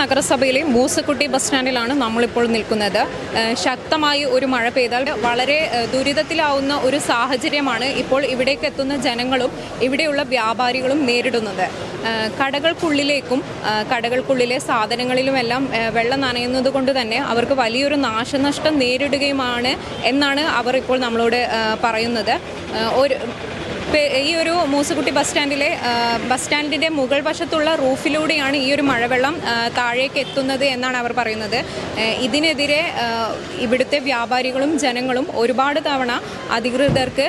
നഗരസഭയിലെ മൂസക്കുട്ടി ബസ് സ്റ്റാൻഡിലാണ് നമ്മളിപ്പോൾ നിൽക്കുന്നത്. ശക്തമായി ഒരു മഴ പെയ്താൽ വളരെ ദുരിതത്തിലാവുന്ന ഒരു സാഹചര്യമാണ് ഇപ്പോൾ ഇവിടേക്ക് എത്തുന്ന ജനങ്ങളും ഇവിടെയുള്ള വ്യാപാരികളും നേരിടുന്നത്. കടകൾക്കുള്ളിലെ സാധനങ്ങളിലുമെല്ലാം വെള്ളം നനയുന്നത് കൊണ്ട് തന്നെ അവർക്ക് വലിയൊരു നാശനഷ്ടം നേരിടുകയുമാണ് എന്നാണ് അവർ ഇപ്പോൾ നമ്മളോട് പറയുന്നത്. ഈ ഒരു മൂസക്കുട്ടി ബസ് സ്റ്റാൻഡിൻ്റെ മുകൾ വശത്തുള്ള റൂഫിലൂടെയാണ് ഈ ഒരു മഴവെള്ളം താഴേക്ക് എത്തുന്നത് എന്നാണ് അവർ പറയുന്നത്. ഇതിനെതിരെ ഇവിടുത്തെ വ്യാപാരികളും ജനങ്ങളും ഒരുപാട് തവണ അധികൃതർക്ക്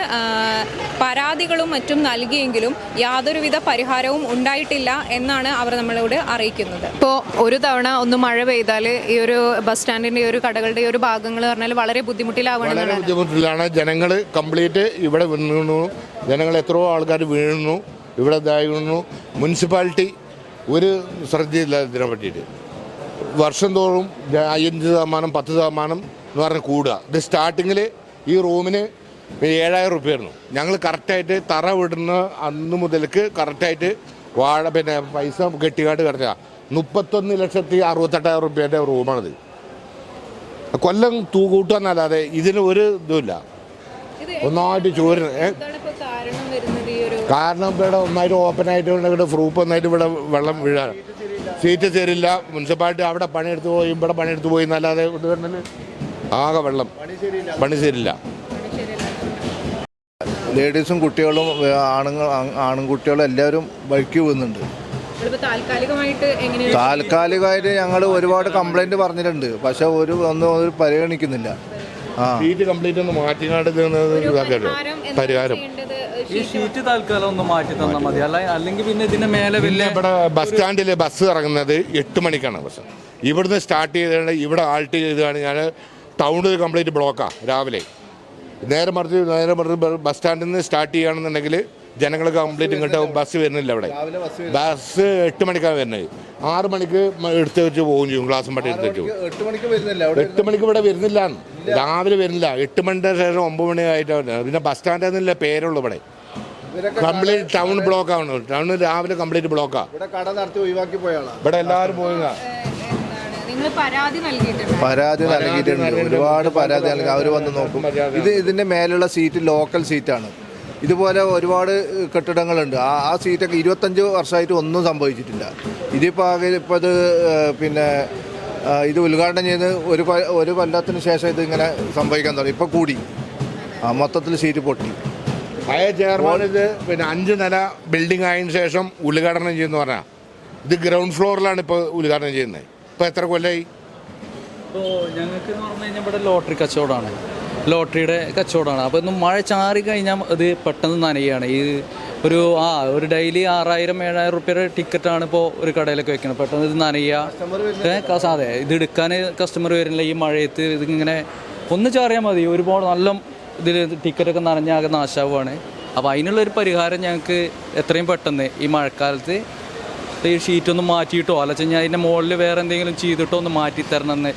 പരാതികളും മറ്റും നൽകിയെങ്കിലും യാതൊരുവിധ പരിഹാരവും ഉണ്ടായിട്ടില്ല എന്നാണ് അവർ നമ്മളോട് അറിയിക്കുന്നത്. ഇപ്പോൾ ഒരു തവണ ഒന്ന് മഴ പെയ്താൽ ഈ ഒരു ബസ് സ്റ്റാൻഡിൻ്റെ ഒരു കടകളുടെ ഒരു ഭാഗങ്ങൾ പറഞ്ഞാൽ വളരെ ബുദ്ധിമുട്ടിലാണ്. ജനങ്ങൾ കംപ്ലീറ്റ് ഇവിടെ വീണു. ജനങ്ങൾ എത്രയോ ആൾക്കാർ വീഴുന്നു, ഇവിടെ ഇതായിരുന്നു. മുനിസിപ്പാലിറ്റി ഒരു ശ്രദ്ധയില്ല ഇതിനെ പറ്റിയിട്ട്. വർഷം തോറും 5%, 10% എന്ന് പറഞ്ഞ് കൂടുക. ഇത് സ്റ്റാർട്ടിങ്ങിൽ ഈ റൂമിന് 7,000 രൂപയായിരുന്നു. ഞങ്ങൾ കറക്റ്റായിട്ട് തറ വിടുന്ന അന്ന് മുതൽക്ക് കറക്റ്റായിട്ട് പൈസ കെട്ടിക്കാട്ട് കിടക്കുക. 31,68,000 രൂപയുടെ റൂമാണിത്. കൊല്ലം കൂട്ടാന്നല്ലാതെ ഇതിന് ഒരു ഇതുമില്ല. ഒന്നായിട്ട് ചോരുന്നു. കാരണം ഇവിടെ ഒന്നായിട്ട് ഓപ്പണായിട്ട് ഇവിടെ ഫ്രൂപ്പ് ഒന്നായിട്ട് ഇവിടെ വെള്ളം വീഴാൻ സീറ്റ് തരില്ല. മുനിസിപ്പാലിറ്റി അവിടെ പണിയെടുത്ത് പോയി ഇവിടെ പണിയെടുത്ത് പോയി എന്നല്ലാതെ ഇത് പറഞ്ഞാൽ ആകെ വെള്ളം പണി ശരിയില്ല. ലേഡീസും കുട്ടികളും ആണുകുട്ടികളും എല്ലാവരും വഴിക്ക് പോകുന്നുണ്ട്. താൽക്കാലികമായിട്ട് ഞങ്ങൾ ഒരുപാട് കംപ്ലൈൻറ്റ് പറഞ്ഞിട്ടുണ്ട്, പക്ഷെ ഒന്നും പരിഗണിക്കുന്നില്ല. സീറ്റ് കംപ്ലീറ്റ് ഒന്ന് മാറ്റിക്കാണ്ട് പരിഹാരം ഈ ഷീറ്റ് തൽക്കാലം ഒന്ന് മാറ്റി തന്നാൽ മതി. അല്ലെങ്കിൽ പിന്നെ ഇതിന്റെ മേലെ ഇവിടെ ബസ് സ്റ്റാൻഡിൽ ബസ് ഇറങ്ങുന്നത് 8 മണിക്കാണ്. ബസ് ഇവിടുന്ന് സ്റ്റാർട്ട് ചെയ്തിട്ട് ഇവിടെ ആൾട്ട് ചെയ്താണ്. ഞാൻ ടൗണിൽ കംപ്ലീറ്റ് ബ്ലോക്കാണ് രാവിലെ. നേരെ മറിച്ച് ബസ് സ്റ്റാൻഡിൽ നിന്ന് സ്റ്റാർട്ട് ചെയ്യുകയാണെന്നുണ്ടെങ്കിൽ ജനങ്ങൾക്ക് കംപ്ലീറ്റ് ഇങ്ങോട്ട് ബസ് വരുന്നില്ല. ഇവിടെ ബസ് 8 മണിക്കാണ് വരുന്നത്. 6 മണിക്ക് എടുത്ത് വെച്ച് പോകും ചെയ്യും. ക്ലാസ്സും പട്ടി എടുത്ത് വെച്ചു. 8 മണിക്ക് ഇവിടെ വരുന്നില്ല, രാവിലെ വരുന്നില്ല. 8 മണിൻ്റെ ശേഷം 9 മണി ആയിട്ടാണ്. പിന്നെ ബസ് സ്റ്റാൻഡിൽ നിന്നില്ല പേരുള്ളൂ. ഇവിടെ കംപ്ലീറ്റ് ടൗൺ ബ്ലോക്കാണ്. ടൗൺ രാവിലെ കംപ്ലീറ്റ് ബ്ലോക്കാണ്. ഇവിടെ എല്ലാവരും പോവുക. പരാതി നൽകിയിട്ടുണ്ട്, ഒരുപാട് പരാതി നൽകി. അവർ വന്ന് നോക്കും. ഇതിന്റെ മേലുള്ള സീറ്റ് ലോക്കൽ സീറ്റാണ്. ഇതുപോലെ ഒരുപാട് കെട്ടിടങ്ങളുണ്ട്. ആ സീറ്റൊക്കെ 25 വർഷമായിട്ട് ഒന്നും സംഭവിച്ചിട്ടില്ല. ഇതിപ്പോൾ ഇത് ഇത് ഉദ്ഘാടനം ചെയ്ത് ഒരു കൊല്ലത്തിന് ശേഷം ഇത് ഇങ്ങനെ സംഭവിക്കാൻ തുടങ്ങി. ഇപ്പോൾ കൂടി മൊത്തത്തിൽ സീറ്റ് പൊട്ടി. പഴയ ചെയർമാൻ ഇത് 5 നില ബിൽഡിംഗ് ആയതിനു ശേഷം ഉദ്ഘാടനം ചെയ്യുന്നു പറഞ്ഞാൽ ഇത് ഗ്രൗണ്ട് ഫ്ലോറിലാണ് ഇപ്പോൾ ഉദ്ഘാടനം ചെയ്യുന്നത്. ഇപ്പോൾ എത്ര കൊല്ലമായി? ഇപ്പോൾ ഞങ്ങൾക്ക് എന്ന് പറഞ്ഞു കഴിഞ്ഞാൽ ഇവിടെ ലോട്ടറി കച്ചവടമാണ്, ലോട്ടറിയുടെ കച്ചവടമാണ്. അപ്പോൾ ഇന്ന് മഴ ചാറി കഴിഞ്ഞാൽ അത് പെട്ടെന്ന് നനയുകയാണ്. ഈ ഒരു ഡെയിലി 6,000-7,000 രൂപയുടെ ടിക്കറ്റാണ് ഇപ്പോൾ ഒരു കടയിലൊക്കെ വെക്കുന്നത്. പെട്ടെന്ന് ഇത് നനയുക. അതെ, ഇത് എടുക്കാൻ കസ്റ്റമർ വരുന്നില്ല. ഈ മഴയത്ത് ഇതിങ്ങനെ ഒന്ന് ചാറിയാൽ മതി, ഒരുപാട് നല്ല ഇതിൽ ടിക്കറ്റൊക്കെ നനഞ്ഞാകെ നാശാവുകയാണ്. അപ്പോൾ അതിനുള്ളൊരു പരിഹാരം ഞങ്ങൾക്ക് എത്രയും പെട്ടെന്ന് ഈ മഴക്കാലത്ത് ഈ ഷീറ്റൊന്ന് മാറ്റിയിട്ടോ അല്ലെങ്കിൽ കഴിഞ്ഞാൽ അതിൻ്റെ മുകളിൽ വേറെ എന്തെങ്കിലും ചെയ്തിട്ടോ ഒന്ന് മാറ്റിത്തരണമെന്ന്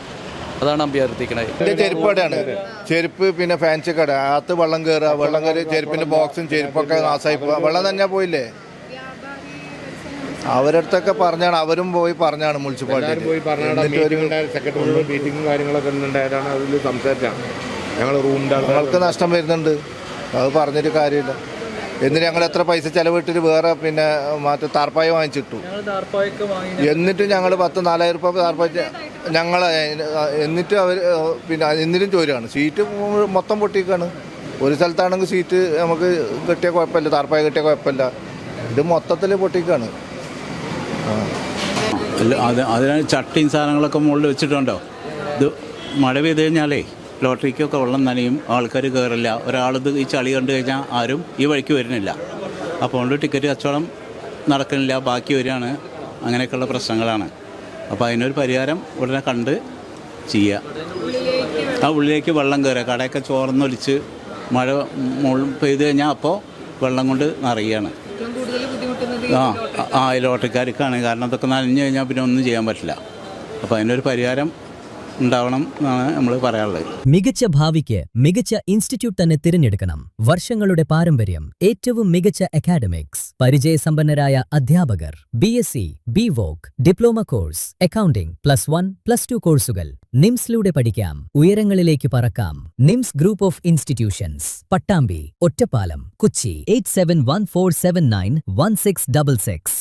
അതാണ് അഭ്യർത്ഥിക്കണത്. ചെരുപ്പടയാണ്, ചെരുപ്പ് പിന്നെ ഫാൻസി കട. അകത്ത് വെള്ളം കയറി ചെരുപ്പിൻ്റെ ബോക്സും ചെരുപ്പൊക്കെ നാശമായി വെള്ളം തന്നെ പോയില്ലേ. അവരടുത്തൊക്കെ പറഞ്ഞാണ്, അവരും പോയി പറഞ്ഞാണ് മുനിസിപ്പാലിറ്റി മീറ്റിംഗും കാര്യങ്ങളൊക്കെ ഉണ്ടായതാണ്. അതിൽ സംസാരിച്ചാണ് ഞങ്ങൾ റൂമിൻ്റെ ഞങ്ങൾക്ക് നഷ്ടം വരുന്നുണ്ട്. അത് പറഞ്ഞിട്ട് കാര്യമില്ല. എന്നിട്ട് ഞങ്ങൾ എത്ര പൈസ ചിലവിട്ടിട്ട് വേറെ മറ്റേ താർപ്പായ വാങ്ങിച്ചിട്ടു. എന്നിട്ട് ഞങ്ങൾ 4,000 രൂപ താർപ്പായ എന്നിട്ട് അവർ എന്നിട്ടും ചോരുകയാണ്. സീറ്റ് മൊത്തം പൊട്ടിക്കാണ്. ഒരു സ്ഥലത്താണെങ്കിൽ സീറ്റ് നമുക്ക് കിട്ടിയ കുഴപ്പമില്ല, താർപ്പായ കിട്ടിയ കുഴപ്പമില്ല. ഇത് മൊത്തത്തിൽ പൊട്ടിക്കാണ്. അതിനാണ് ചട്ടിയും സാധനങ്ങളൊക്കെ മുകളിൽ വെച്ചിട്ടുണ്ടോ. ഇത് മഴ പെയ്ത് കഴിഞ്ഞാലേ ലോട്ടറിക്കൊക്കെ വെള്ളം നനയും, ആൾക്കാർ കയറില്ല. ഒരാളിത് ഈ ചളി കണ്ടു കഴിഞ്ഞാൽ ആരും ഈ വഴിക്ക് വരുന്നില്ല. അപ്പോൾ കൊണ്ട് ടിക്കറ്റ് കച്ചവടം നടക്കുന്നില്ല, ബാക്കി വരികയാണ്. അങ്ങനെയൊക്കെയുള്ള പ്രശ്നങ്ങളാണ്. അപ്പോൾ അതിനൊരു പരിഹാരം ഉടനെ കണ്ട് ചെയ്യുക. ഉള്ളിലേക്ക് വെള്ളം കയറുക, കടയൊക്കെ ചോർന്നൊലിച്ച് മഴ പെയ്ത് കഴിഞ്ഞാൽ അപ്പോൾ വെള്ളം കൊണ്ട് നിറയുകയാണ്. ലോട്ടറിക്കാർക്കാണ്. കാരണം അതൊക്കെ നനഞ്ഞു കഴിഞ്ഞാൽ പിന്നെ ഒന്നും ചെയ്യാൻ പറ്റില്ല. അപ്പോൾ അതിനൊരു പരിഹാരം ഉണ്ടാവണം എന്നാണ് നമ്മൾ പറയാനുള്ളത്. മികച്ച ഭാവിക്ക് മികച്ച ഇൻസ്റ്റിറ്റ്യൂട്ട് തന്നെ തിരഞ്ഞെടുക്കണം. വർഷങ്ങളുടെ പാരമ്പര്യം, ഏറ്റവും മികച്ച അക്കാഡമിക്സ്, പരിചയസമ്പന്നരായ അധ്യാപകർ, BSc, BVoc, diploma course, accounting, +1, +2 കോഴ്സുകൾ. നിംസിലൂടെ പഠിക്കാം, ഉയരങ്ങളിലേക്ക് പറക്കാം. NIMS group of institutions, Pattambi, Ottappalam, Kochi. 8714791666.